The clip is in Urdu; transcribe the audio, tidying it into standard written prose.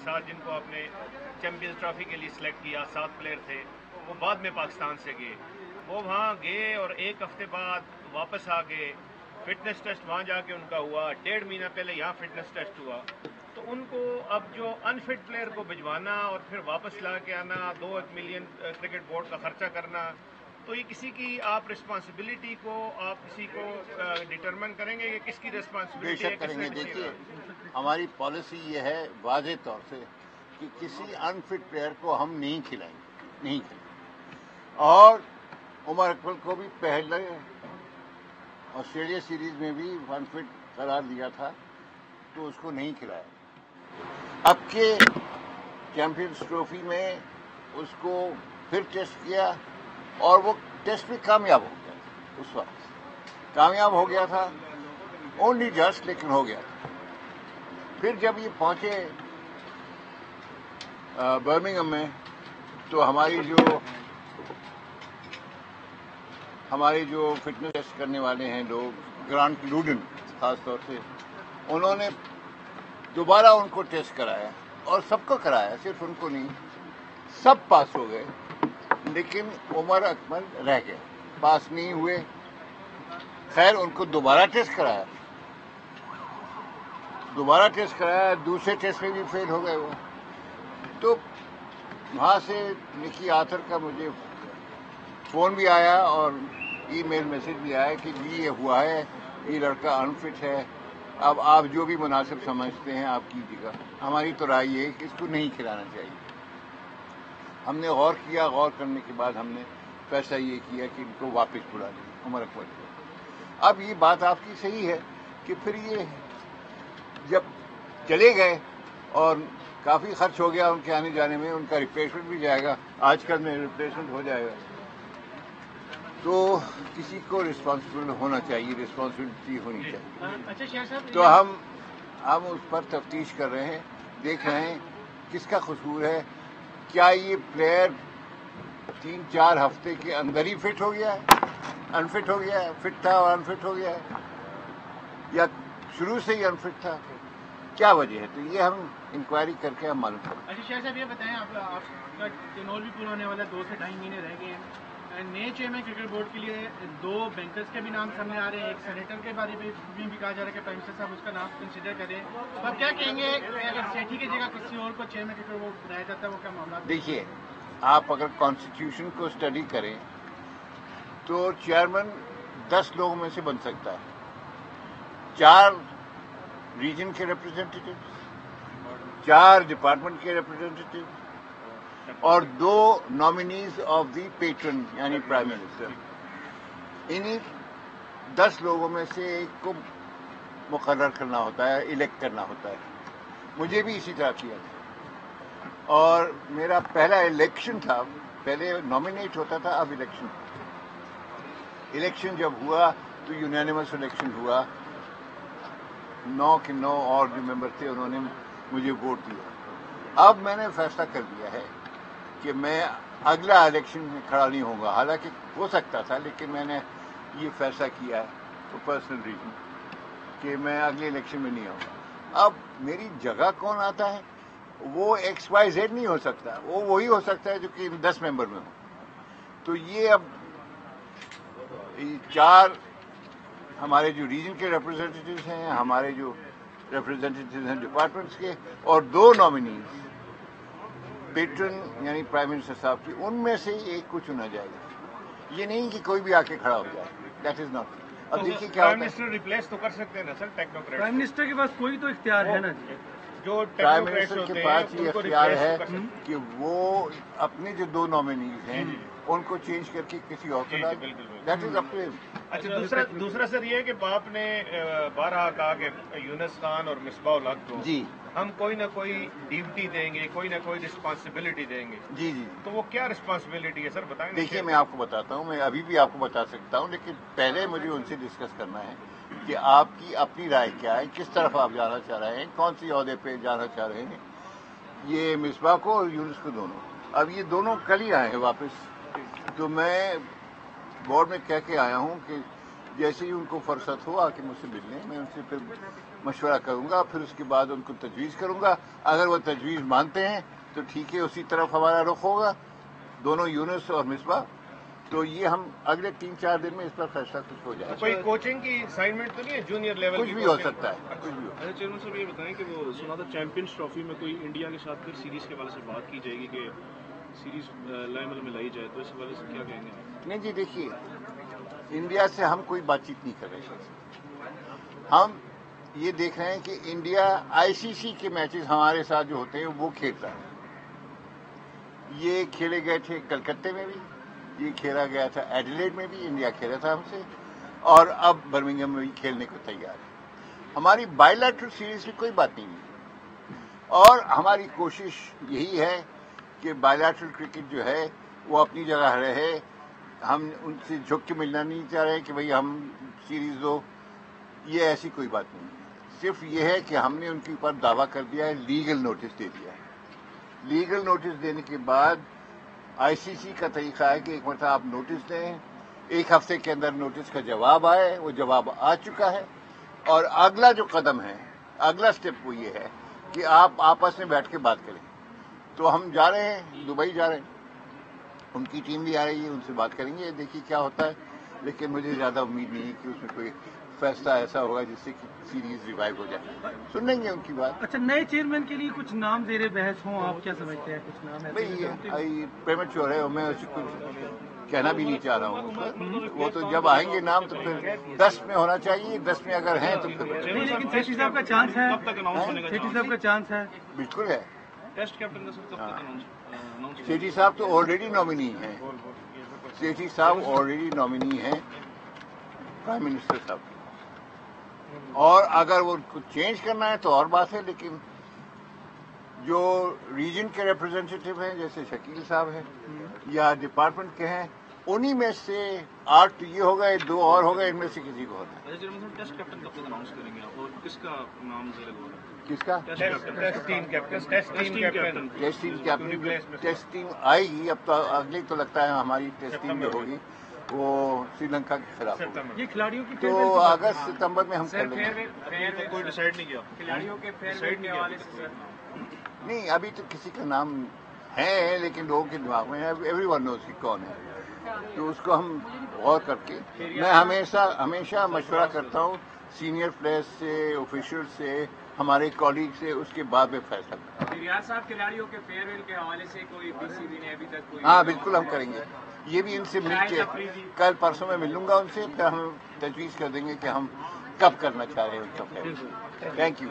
ساتھ جن کو آپ نے چیمپئنز ٹرافی کے لیے سلیکٹ کیا 7 پلیئر تھے، وہ بعد میں پاکستان سے گئے، وہ وہاں گئے اور 1 ہفتے بعد واپس آ گئے، فٹنس ٹیسٹ وہاں جا کے ان کا ہوا، 1.5 مہینہ پہلے یہاں فٹنس ٹیسٹ ہوا، تو ان کو اب جو انفٹ پلیئر کو بھجوانا اور پھر واپس لا کے آنا، 2 ملین کرکٹ بورڈ کا خرچہ کرنا، تو یہ کسی کی آپ رسپانسبلٹی کو آپ کسی کو ڈٹرمن کریں گے کہ کس کی بے رسپانسبلٹی ہے، شک کس کریں نے گے. کسی دیکھیے ہماری پالیسی یہ ہے واضح طور سے کہ کسی انفٹ پلیئر کو ہم نہیں کھلائیں گے، نہیں کھلائیں. اور عمر اکمل کو بھی پہلے آسٹریلیا سیریز میں بھی انفٹ قرار دیا تھا تو اس کو نہیں کھلایا. اب کے چیمپئنز ٹرافی میں اس کو پھر ٹیسٹ کیا اور وہ ٹیسٹ میں کامیاب ہو گیا تھا. اس وقت کامیاب ہو گیا تھا، اونلی جسٹ، لیکن ہو گیا تھا. پھر جب یہ پہنچے برمنگھم میں تو ہمارے جو فٹنس ٹیسٹ کرنے والے ہیں لوگ، گرانٹ لوڈن خاص طور سے، انہوں نے دوبارہ ان کو ٹیسٹ کرایا اور سب کو کرایا، صرف ان کو نہیں. سب پاس ہو گئے لیکن عمر اکمل رہ گئے، پاس نہیں ہوئے. خیر ان کو دوبارہ ٹیسٹ کرایا، دوسرے ٹیسٹ میں بھی فیل ہو گئے وہ. تو وہاں سے نکی آرتھر کا مجھے فون بھی آیا اور ای میل میسج بھی آیا کہ جی یہ ہوا ہے، یہ لڑکا انفٹ ہے، اب آپ جو بھی مناسب سمجھتے ہیں آپ کیجیے گا. ہماری تو رائے یہ ہے کہ اس کو نہیں کھلانا چاہیے. ہم نے غور کیا، غور کرنے کے بعد ہم نے فیصلہ یہ کیا کہ ان کو واپس بلا لیں عمر اکمل کو. اب یہ بات آپ کی صحیح ہے کہ پھر یہ جب چلے گئے اور کافی خرچ ہو گیا ان کے آنے جانے میں، ان کا ریپلیسمنٹ بھی جائے گا، آج کل میں ریپلیسمنٹ ہو جائے گا، تو کسی کو رسپانسبل ہونا چاہیے، رسپانسبلٹی ہونی چاہیے. اچھا شاہ صاحب، تو ہم اس پر تفتیش کر رہے ہیں، دیکھ رہے ہیں کس کا قصور ہے. کیا یہ پلیئر 3-4 ہفتے کے اندر ہی فٹ ہو گیا ہے، انفٹ ہو گیا ہے، فٹ تھا اور انفٹ ہو گیا ہے، یا شروع سے ہی انفٹ تھا؟ کیا وجہ ہے؟ تو یہ ہم انکوائری کر کے ہم معلوم کریں. اچھا شاہ صاحب یہ بتائیں، آپ کا ٹینور بھی پورا ہونے والا ہے، 2 سے 2.5 مہینے رہ گئے ہیں. نئے چیئرمین کرکٹ بورڈ کے لیے 2 بینکرز کے بھی نام سامنے آ رہے ہیں، ایک سینیٹر کے بارے میں بھی کہا جا رہا ہے کہ پرائم منسٹر صاحب اس کا نام کنسیڈر کریں. تو آپ کیا کہیں گے کہ اگر سیٹھی کی جگہ کسی اور کو چیئرمین کرکٹ بورڈ بنایا جاتا ہے، وہ کیا معاملہ؟ دیکھیے آپ اگر کانسٹیٹیوشن کو اسٹڈی کریں تو چیئرمین 10 لوگوں میں سے بن سکتا ہے. 4 ریجن کے ریپرزینٹیٹو، 4 ڈپارٹمنٹ کے ریپرزینٹیٹو اور 2 نامینیز آف دی پیٹرن یعنی پرائم منسٹر. انہیں 10 لوگوں میں سے ایک کو مقرر کرنا ہوتا ہے، الیکٹ کرنا ہوتا ہے. مجھے بھی اسی طرح کیا تھا اور میرا پہلا الیکشن تھا. پہلے نامینیٹ ہوتا تھا، اب الیکشن جب ہوا تو یونینیمس الیکشن ہوا. 9 کے 9 اور جو ممبر تھے انہوں نے مجھے ووٹ دیا. اب میں نے فیصلہ کر لیا ہے کہ میں اگلا الیکشن میں کھڑا نہیں ہوں گا. حالانکہ ہو سکتا تھا لیکن میں نے یہ فیصلہ کیا ہے تو پرسنل ریزن کہ میں اگلے الیکشن میں نہیں آؤں گا. اب میری جگہ کون آتا ہے وہ XYZ نہیں ہو سکتا، وہ وہی ہو سکتا ہے جو کہ 10 ممبر میں ہو. تو یہ اب 4 ہمارے جو ریجن کے ریپرزینٹیٹیوز ہیں، ہمارے جو ریپرزینٹیٹیوز ہیں ڈپارٹمنٹس کے، اور 2 نامینیز پیٹرن یعنی پرائم منسٹر صاحب کی، ان میں سے ایک کو چنا جائے گا. یہ نہیں کہ کوئی بھی آ کے کھڑا ہو جائے. That is not. اب دیکھیے کیا پرائم ہوتا ہے. منسٹر ریپلیس تو کر سکتے ہیں نا سر ٹیکنوکریٹ. پرائم منسٹر کے پاس کوئی تو اختیار ہے نا جی. جو پرائم ٹیکنوکریٹس منسٹر کے ہوتے ہیں پاس یہ ان کو اختیار ریپلیس ہے تو کر سکتے ہیں. کہ وہ اپنے جو 2 نامینیز ہیں ان کو چینج کر کے کسی اور کو ڈال. دیٹ از اپ ٹو ہم. اچھا دوسرا سر یہ ہے کہ آپ نے بارہا کہا کہ یونس خان اور مصباح الحق کو جی ہم کوئی نہ کوئی ڈیوٹی دیں گے، کوئی نہ کوئی رسپانسبلٹی دیں گے. جی جی تو وہ کیا رسپانسبلٹی ہے سر بتائیں. دیکھیے میں آپ کو بتاتا ہوں، میں ابھی بھی آپ کو بتا سکتا ہوں، لیکن پہلے مجھے ان سے ڈسکس کرنا ہے کہ آپ کی اپنی رائے کیا ہے، کس طرف آپ جانا چاہ رہے ہیں، کون سی عہدے پہ جانا چاہ رہے ہیں. یہ مصباح کو اور یونس کو دونوں. اب یہ دونوں کل ہی آئے ہیں واپس. تو میں بورڈ میں کہہ کے آیا ہوں کہ جیسے ہی ان کو فرصت ہو آ کے مجھ سے ملنے، میں ان سے پھر مشورہ کروں گا، پھر اس کے بعد ان کو تجویز کروں گا. اگر وہ تجویز مانتے ہیں تو ٹھیک ہے، اسی طرف ہمارا رخ ہوگا، دونوں یونس اور مصباح. تو یہ ہم اگلے 3-4 دن میں اس پر فیصلہ کچھ ہو جائے گا. کوئی کوچنگ کی اسائنمنٹ تو نہیں ہے جونیئر لیول کچھ کی؟ بھی ہو سکتا ہے، کچھ بھی ہو. اچھا چیئرمین صاحب یہ بتائیں کہ وہ سنا تھا چیمپئنز ٹرافی میں کوئی انڈیا کے ساتھ پھر سیریز کے حوالے سے بات کی جائے گی کہ سیریز لائے عمل میں لائی جائے، تو اس حوالے سے کیا کہیں گے آپ؟ نہیں جی، دیکھیے انڈیا سے ہم کوئی بات چیت نہیں کر رہے. ہم یہ دیکھ رہے ہیں کہ انڈیا ICC کے میچز ہمارے ساتھ جو ہوتے ہیں وہ کھیلتا ہے. یہ کھیلے گئے تھے کلکتے میں بھی، یہ کھیلا گیا تھا ایڈیلیڈ میں بھی، انڈیا کھیلا تھا ہم سے، اور اب برمنگھم میں بھی کھیلنے کو تیار ہے. ہماری بائیلیٹرل سیریز کی کوئی بات نہیں ہے، اور ہماری کوشش یہی ہے کہ بائیلیٹرل کرکٹ جو ہے وہ اپنی جگہ رہے. ہم ان سے جھک کے ملنا نہیں چاہ رہے کہ بھئی ہم سیریز دو، یہ ایسی کوئی بات نہیں ہے. صرف یہ ہے کہ ہم نے ان کے اوپر دعویٰ کر دیا ہے، لیگل نوٹس دے دیا ہے. لیگل نوٹس دینے کے بعد ICC کا طریقہ ہے کہ ایک مرتبہ آپ نوٹس دیں، 1 ہفتے کے اندر نوٹس کا جواب آئے. وہ جواب آ چکا ہے، اور اگلا جو قدم ہے، اگلا سٹیپ وہ یہ ہے کہ آپ آپس میں بیٹھ کے بات کریں. تو ہم جا رہے ہیں، دبئی جا رہے ہیں، ان کی ٹیم بھی آ رہی ہے، ان سے بات کریں گے، دیکھیے کیا ہوتا ہے. لیکن مجھے زیادہ امید نہیں ہے کہ اس میں کوئی فیصلہ ایسا ہوگا جس سے کہ سیریز ریوائیو ہو جائے. سن لیں گے ان کی بات. اچھا، نئے چیئرمین کے لیے کچھ نام زیر بحث ہوں، آپ کیا سمجھتے ہیں؟ کچھ نام بھائی پریمیچور ہے، میں اسے کچھ کہنا بھی نہیں چاہ رہا ہوں. وہ تو جب آئیں گے نام تو پھر 10 میں ہونا چاہیے، 10 میں اگر ہیں تو پھر. لیکن سیٹھی صاحب کا چانس ہے، کب تک اناؤنس ہونے کا سیٹھی صاحب کا چانس ہے. بالکل ہے. ٹیسٹ کیپٹن کا سب کب تک اناؤنس؟ سیٹھی صاحب تو آلریڈی نامنی ہیں. سیٹھی صاحب آلریڈی نامنی ہیں پرائم منسٹر صاحب کے. اور اگر وہ کچھ چینج کرنا ہے تو اور بات ہے، لیکن جو ریجن کے ریپرزینٹیٹیو ہیں جیسے شکیل صاحب ہیں یا ڈپارٹمنٹ کے ہیں، انہی میں سے 8 یہ ہو گئے، 2 اور ہو گئے، ان میں سے کسی کو ہونا ہے. اچھا چیئرمین صاحب ٹیسٹ کیپٹن کب تک اناؤنس کریں گے آپ، اور کس کا نام زیر غور ہے؟ کس کا؟ Test team captain. Test team آئے گی. اب تو اگلی تو لگتا ہے ہماری ٹیسٹ ٹیم جو ہوگی وہ سری لنکا کے خلاف ہوگی. یہ کھلاڑیوں کی تو اگست ستمبر میں ہم کر لیں گے. کوئی ڈیسائیڈ نہیں کیا کھلاڑیوں کے فیئر کے حوالے سے نہیں، ابھی تو کسی کا نام ہے، لیکن لوگوں کے دماغ میں ایوری ون نوز کہ کون ہے. تو اس کو ہم غور کر کے، میں ہمیشہ مشورہ کرتا ہوں سینئر پلیئرز سے، آفیشل سے، ہمارے کالیگ سے، اس کے بعد میں فیصلہ کرتا ہوں. ریاض صاحب کھلاڑیوں کے فیئر ویل کے حوالے سے کوئی BCB نے ابھی تک کوئی؟ ہاں بالکل ہم کریں گے. یہ بھی ان سے مل کے کل پرسوں میں ملوں گا ان سے، پھر ہم تجویز کر دیں گے کہ ہم کب کرنا چاہ رہے ہیں ان کا فیصلہ. Thank you.